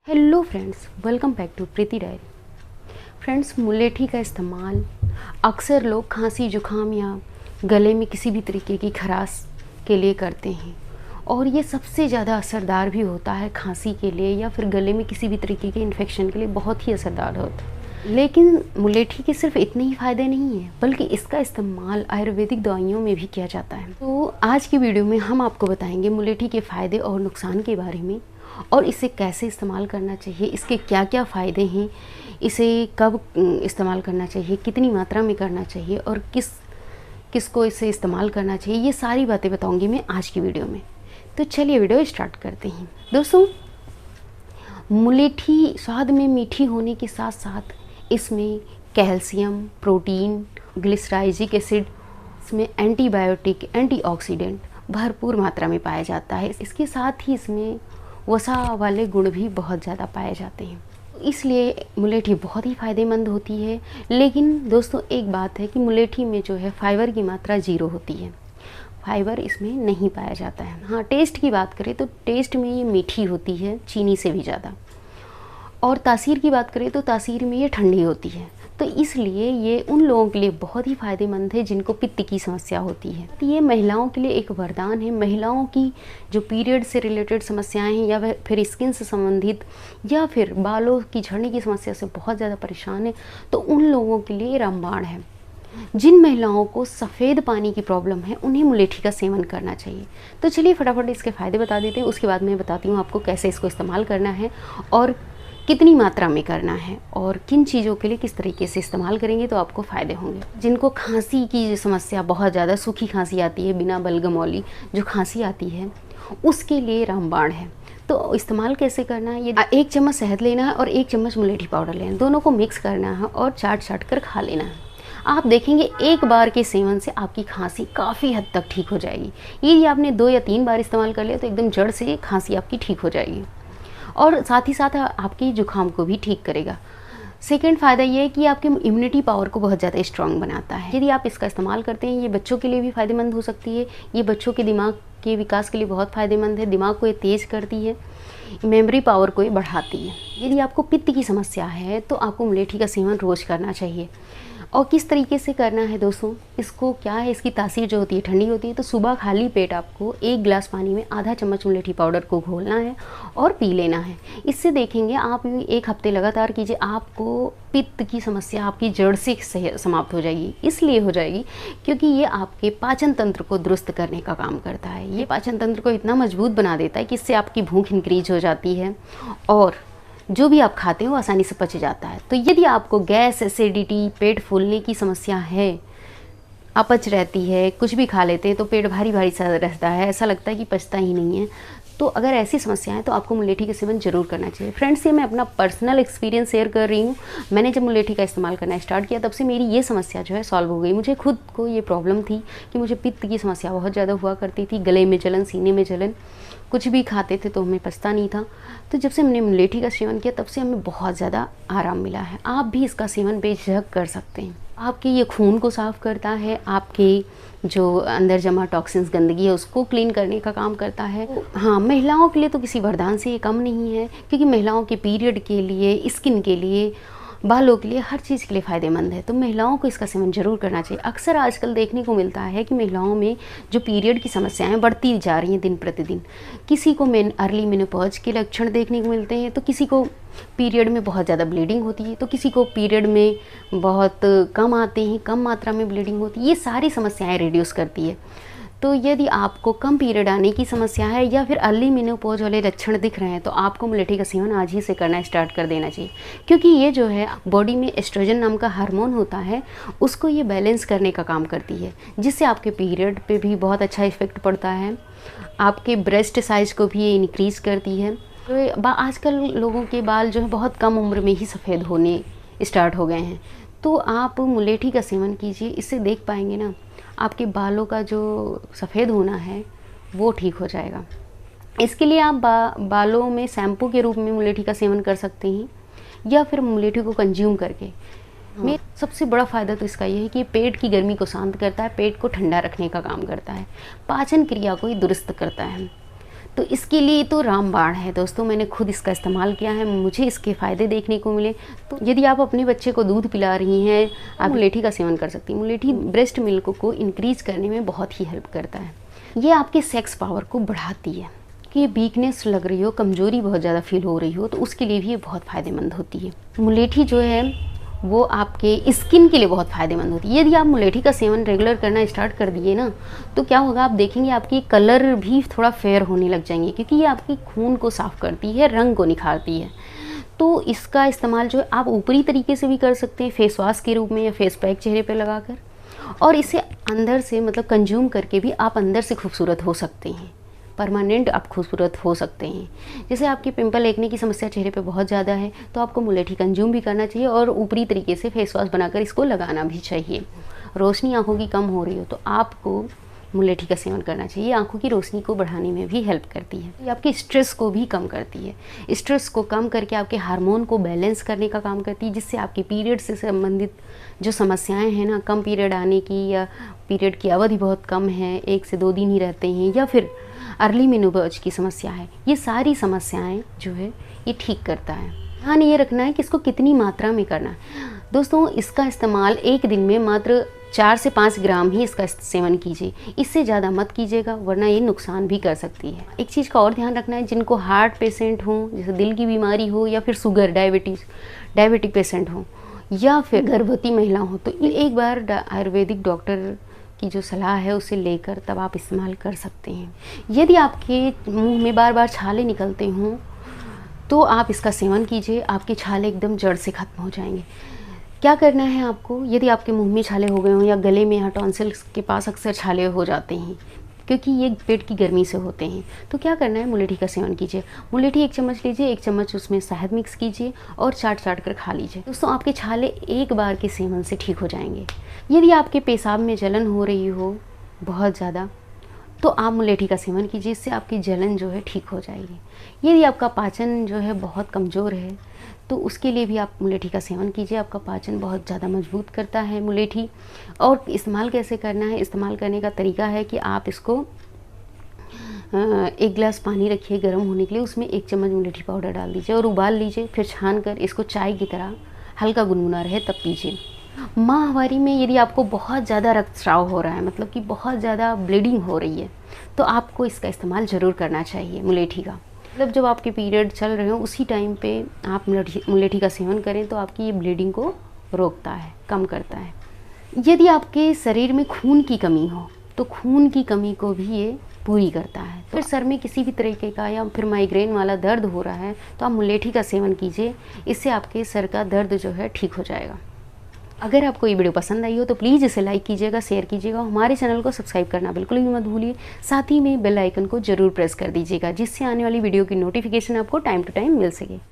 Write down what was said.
Hello friends, welcome back to Preeti diary. Friends, मुलेठी का इस्तेमाल अक्सर लोग खांसी जुकाम या गले में किसी भी तरीके की खराश के लिए करते हैं और ये सबसे ज़्यादा असरदार भी होता है खांसी के लिए या फिर गले में किसी भी तरीके के इन्फेक्शन के लिए बहुत ही असरदार होता है। लेकिन मुलेठी के सिर्फ इतने ही फ़ायदे नहीं हैं, बल्कि इसका इस्तेमाल आयुर्वेदिक दवाइयों में भी किया जाता है। तो आज की वीडियो में हम आपको बताएंगे मुलेठी के फ़ायदे और नुकसान के बारे में और इसे कैसे इस्तेमाल करना चाहिए, इसके क्या क्या फ़ायदे हैं, इसे कब इस्तेमाल करना चाहिए, कितनी मात्रा में करना चाहिए और किसको इसे इस्तेमाल करना चाहिए, ये सारी बातें बताऊंगी मैं आज की वीडियो में। तो चलिए वीडियो स्टार्ट करते हैं। दोस्तों, मुलेठी स्वाद में मीठी होने के साथ साथ इसमें कैल्शियम, प्रोटीन, ग्लिसराइजिक एसिड, इसमें एंटीबायोटिक, एंटीऑक्सीडेंट भरपूर मात्रा में पाया जाता है। इसके साथ ही इसमें वसा वाले गुण भी बहुत ज़्यादा पाए जाते हैं, इसलिए मुलेठी बहुत ही फ़ायदेमंद होती है। लेकिन दोस्तों, एक बात है कि मुलेठी में जो है फाइबर की मात्रा 0 होती है, फाइबर इसमें नहीं पाया जाता है। हाँ, टेस्ट की बात करें तो टेस्ट में ये मीठी होती है, चीनी से भी ज़्यादा। और तासीर की बात करें तो तासीर में ये ठंडी होती है, तो इसलिए ये उन लोगों के लिए बहुत ही फ़ायदेमंद है जिनको पित्त की समस्या होती है। तो ये महिलाओं के लिए एक वरदान है। महिलाओं की जो पीरियड से रिलेटेड समस्याएं हैं या फिर स्किन से संबंधित या फिर बालों की झड़ने की समस्या से बहुत ज़्यादा परेशान है, तो उन लोगों के लिए रामबाण है। जिन महिलाओं को सफ़ेद पानी की प्रॉब्लम है उन्हें मुलेठी का सेवन करना चाहिए। तो चलिए फटाफट इसके फ़ायदे बता देते हैं, उसके बाद मैं बताती हूँ आपको कैसे इसको इस्तेमाल करना है और कितनी मात्रा में करना है और किन चीज़ों के लिए किस तरीके से इस्तेमाल करेंगे तो आपको फ़ायदे होंगे। जिनको खांसी की समस्या बहुत ज़्यादा, सूखी खांसी आती है, बिना बलगमौली जो खांसी आती है, उसके लिए रामबाण है। तो इस्तेमाल कैसे करना है, ये 1 चम्मच शहद लेना है और 1 चम्मच मुलेठी पाउडर लेना है, दोनों को मिक्स करना है और चाट कर खा लेना है। आप देखेंगे एक बार के सेवन से आपकी खांसी काफ़ी हद तक ठीक हो जाएगी। यदि आपने 2 या 3 बार इस्तेमाल कर लिया तो एकदम जड़ से खांसी आपकी ठीक हो जाएगी और साथ ही साथ आपकी जुकाम को भी ठीक करेगा। सेकेंड फ़ायदा ये है कि आपके इम्यूनिटी पावर को बहुत ज़्यादा स्ट्रांग बनाता है। यदि आप इसका इस्तेमाल करते हैं, ये बच्चों के लिए भी फ़ायदेमंद हो सकती है। ये बच्चों के दिमाग के विकास के लिए बहुत फ़ायदेमंद है। दिमाग को ये तेज़ करती है, मेमोरी पावर को ये बढ़ाती है। यदि आपको पित्त की समस्या है तो आपको मुलेठी का सेवन रोज़ करना चाहिए। और किस तरीके से करना है दोस्तों, इसको क्या है, इसकी तासीर जो होती है ठंडी होती है। तो सुबह खाली पेट आपको 1 गिलास पानी में आधा चम्मच मुलेठी पाउडर को घोलना है और पी लेना है। इससे देखेंगे आप 1 हफ्ते लगातार कीजिए, आपको पित्त की समस्या आपकी जड़ से समाप्त हो जाएगी। इसलिए हो जाएगी क्योंकि ये आपके पाचन तंत्र को दुरुस्त करने का काम करता है। ये पाचन तंत्र को इतना मजबूत बना देता है कि इससे आपकी भूख इंक्रीज हो जाती है और जो भी आप खाते हैं वो आसानी से पच जाता है। तो यदि आपको गैस, एसिडिटी, पेट फूलने की समस्या है, अपच रहती है, कुछ भी खा लेते हैं तो पेट भारी भारी सा रहता है, ऐसा लगता है कि पचता ही नहीं है, तो अगर ऐसी समस्या है तो आपको मुलेठी का सेवन जरूर करना चाहिए। फ्रेंड्स, ये मैं अपना पर्सनल एक्सपीरियंस शेयर कर रही हूँ। मैंने जब मुलेठी का इस्तेमाल करना स्टार्ट किया तब से मेरी ये समस्या जो है सॉल्व हो गई। मुझे खुद को ये प्रॉब्लम थी कि मुझे पित्त की समस्या बहुत ज़्यादा हुआ करती थी, गले में जलन, सीने में जलन, कुछ भी खाते थे तो हमें पचता नहीं था। तो जब से हमने मुलेठी का सेवन किया तब से हमें बहुत ज़्यादा आराम मिला है। आप भी इसका सेवन बेझिझक कर सकते हैं। आपके ये खून को साफ़ करता है, आपके जो अंदर जमा टॉक्सिन्स, गंदगी है, उसको क्लीन करने का काम करता है। हाँ, महिलाओं के लिए तो किसी वरदान से ये कम नहीं है, क्योंकि महिलाओं के पीरियड के लिए, स्किन के लिए, बालों के लिए, हर चीज़ के लिए फ़ायदेमंद है। तो महिलाओं को इसका सेवन जरूर करना चाहिए। अक्सर आजकल देखने को मिलता है कि महिलाओं में जो पीरियड की समस्याएं बढ़ती जा रही हैं दिन प्रतिदिन। किसी को अर्ली मेनोपॉज के लक्षण देखने को मिलते हैं, तो किसी को पीरियड में बहुत ज़्यादा ब्लीडिंग होती है, तो किसी को पीरियड में बहुत कम आते हैं, कम मात्रा में ब्लीडिंग होती है। ये सारी समस्याएँ रिड्यूस करती है। तो यदि आपको कम पीरियड आने की समस्या है या फिर अर्ली मेनोपॉज वाले लक्षण दिख रहे हैं तो आपको मुलेठी का सेवन आज ही से करना स्टार्ट कर देना चाहिए, क्योंकि ये जो है बॉडी में एस्ट्रोजन नाम का हार्मोन होता है, उसको ये बैलेंस करने का काम करती है, जिससे आपके पीरियड पे भी बहुत अच्छा इफेक्ट पड़ता है। आपके ब्रेस्ट साइज़ को भी ये इंक्रीज़ करती है। तो आजकल लोगों के बाल जो है बहुत कम उम्र में ही सफ़ेद होने स्टार्ट हो गए हैं। तो आप मुलेठी का सेवन कीजिए, इससे देख पाएंगे ना आपके बालों का जो सफ़ेद होना है वो ठीक हो जाएगा। इसके लिए आप बालों में शैम्पू के रूप में मुलेठी का सेवन कर सकते हैं या फिर मुलेठी को कंज्यूम करके। में सबसे बड़ा फ़ायदा तो इसका ये है कि ये पेट की गर्मी को शांत करता है, पेट को ठंडा रखने का काम करता है, पाचन क्रिया को ही दुरुस्त करता है। तो इसके लिए तो रामबाण है दोस्तों, मैंने खुद इसका इस्तेमाल किया है, मुझे इसके फ़ायदे देखने को मिले। तो यदि आप अपने बच्चे को दूध पिला रही हैं, आप मुलेठी का सेवन कर सकती हैं। मुलेठी ब्रेस्ट मिल्क को इंक्रीज़ करने में बहुत ही हेल्प करता है। ये आपके सेक्स पावर को बढ़ाती है कि ये वीकनेस लग रही हो, कमज़ोरी बहुत ज़्यादा फील हो रही हो, तो उसके लिए भी ये बहुत फ़ायदेमंद होती है। मुलेठी जो है वो आपके स्किन के लिए बहुत फ़ायदेमंद होती है। यदि आप मुलेठी का सेवन रेगुलर करना स्टार्ट कर दिए ना, तो क्या होगा, आप देखेंगे आपकी कलर भी थोड़ा फेयर होने लग जाएंगे, क्योंकि ये आपकी खून को साफ़ करती है, रंग को निखारती है। तो इसका इस्तेमाल जो है आप ऊपरी तरीके से भी कर सकते हैं, फेस वॉश के रूप में या फेस पैक चेहरे पे लगाकर, और इसे अंदर से मतलब कंज्यूम करके भी आप अंदर से खूबसूरत हो सकते हैं, परमानेंट आप खूबसूरत हो सकते हैं। जैसे आपकी पिंपल एक्ने की समस्या चेहरे पे बहुत ज़्यादा है, तो आपको मुलेठी कंज्यूम भी करना चाहिए और ऊपरी तरीके से फेस वॉश बनाकर इसको लगाना भी चाहिए। रोशनी आँखों की कम हो रही हो तो आपको मुलेठी का सेवन करना चाहिए, आँखों की रोशनी को बढ़ाने में भी हेल्प करती है। ये आपके स्ट्रेस को भी कम करती है, स्ट्रेस को कम करके आपके हार्मोन को बैलेंस करने का काम करती है, जिससे आपकी पीरियड से संबंधित जो समस्याएं हैं ना, कम पीरियड आने की या पीरियड की अवधि बहुत कम है, 1 से 2 दिन ही रहते हैं, या फिर अर्ली मेनोपॉज की समस्या है, ये सारी समस्याएं जो है ये ठीक करता है। ध्यान ये रखना है कि इसको कितनी मात्रा में करना है। दोस्तों, इसका इस्तेमाल एक दिन में मात्र 4 से 5 ग्राम ही इसका सेवन कीजिए, इससे ज़्यादा मत कीजिएगा, वरना ये नुकसान भी कर सकती है। एक चीज़ का और ध्यान रखना है, जिनको हार्ट पेशेंट हों, जैसे दिल की बीमारी हो, या फिर शुगर डायबिटिक पेशेंट हों, या फिर गर्भवती महिला हो, तो एक बार आयुर्वेदिक डॉक्टर की जो सलाह है उसे लेकर तब आप इस्तेमाल कर सकते हैं। यदि आपके मुंह में बार बार छाले निकलते हों तो आप इसका सेवन कीजिए, आपके छाले एकदम जड़ से ख़त्म हो जाएंगे। क्या करना है आपको, यदि आपके मुंह में छाले हो गए हों या गले में या टॉन्सिल्स के पास अक्सर छाले हो जाते हैं, क्योंकि ये पेट की गर्मी से होते हैं, तो क्या करना है, मुलेठी का सेवन कीजिए। मुलेठी 1 चम्मच लीजिए, 1 चम्मच उसमें शहद मिक्स कीजिए और चाट कर खा लीजिए। दोस्तों, आपके छाले एक बार के सेवन से ठीक हो जाएंगे। यदि आपके पेशाब में जलन हो रही हो बहुत ज़्यादा, तो आप मुलेठी का सेवन कीजिए, इससे आपकी जलन जो है ठीक हो जाएगी। यदि आपका पाचन जो है बहुत कमज़ोर है, तो उसके लिए भी आप मुलेठी का सेवन कीजिए, आपका पाचन बहुत ज़्यादा मजबूत करता है मुलेठी। और इस्तेमाल कैसे करना है, इस्तेमाल करने का तरीका है कि आप इसको 1 गिलास पानी रखिए गर्म होने के लिए, उसमें 1 चम्मच मुलेठी पाउडर डाल दीजिए और उबाल लीजिए, फिर छान कर इसको चाय की तरह हल्का गुनगुना रहे तब पीजिए। माहवारी में यदि आपको बहुत ज़्यादा रक्तस्राव हो रहा है, मतलब कि बहुत ज़्यादा ब्लीडिंग हो रही है, तो आपको इसका इस्तेमाल ज़रूर करना चाहिए मुलेठी का। मतलब जब आपके पीरियड चल रहे हो उसी टाइम पे आप मुलेठी का सेवन करें तो आपकी ये ब्लीडिंग को रोकता है, कम करता है। यदि आपके शरीर में खून की कमी हो तो खून की कमी को भी ये पूरी करता है। तो फिर सर में किसी भी तरीके का या फिर माइग्रेन वाला दर्द हो रहा है तो आप मुलेठी का सेवन कीजिए, इससे आपके सर का दर्द जो है ठीक हो जाएगा। अगर आपको ये वीडियो पसंद आई हो तो प्लीज़ इसे लाइक कीजिएगा, शेयर कीजिएगा, हमारे चैनल को सब्सक्राइब करना बिल्कुल भी मत भूलिए। साथ ही में बेल आइकन को ज़रूर प्रेस कर दीजिएगा, जिससे आने वाली वीडियो की नोटिफिकेशन आपको टाइम टू टाइम मिल सके।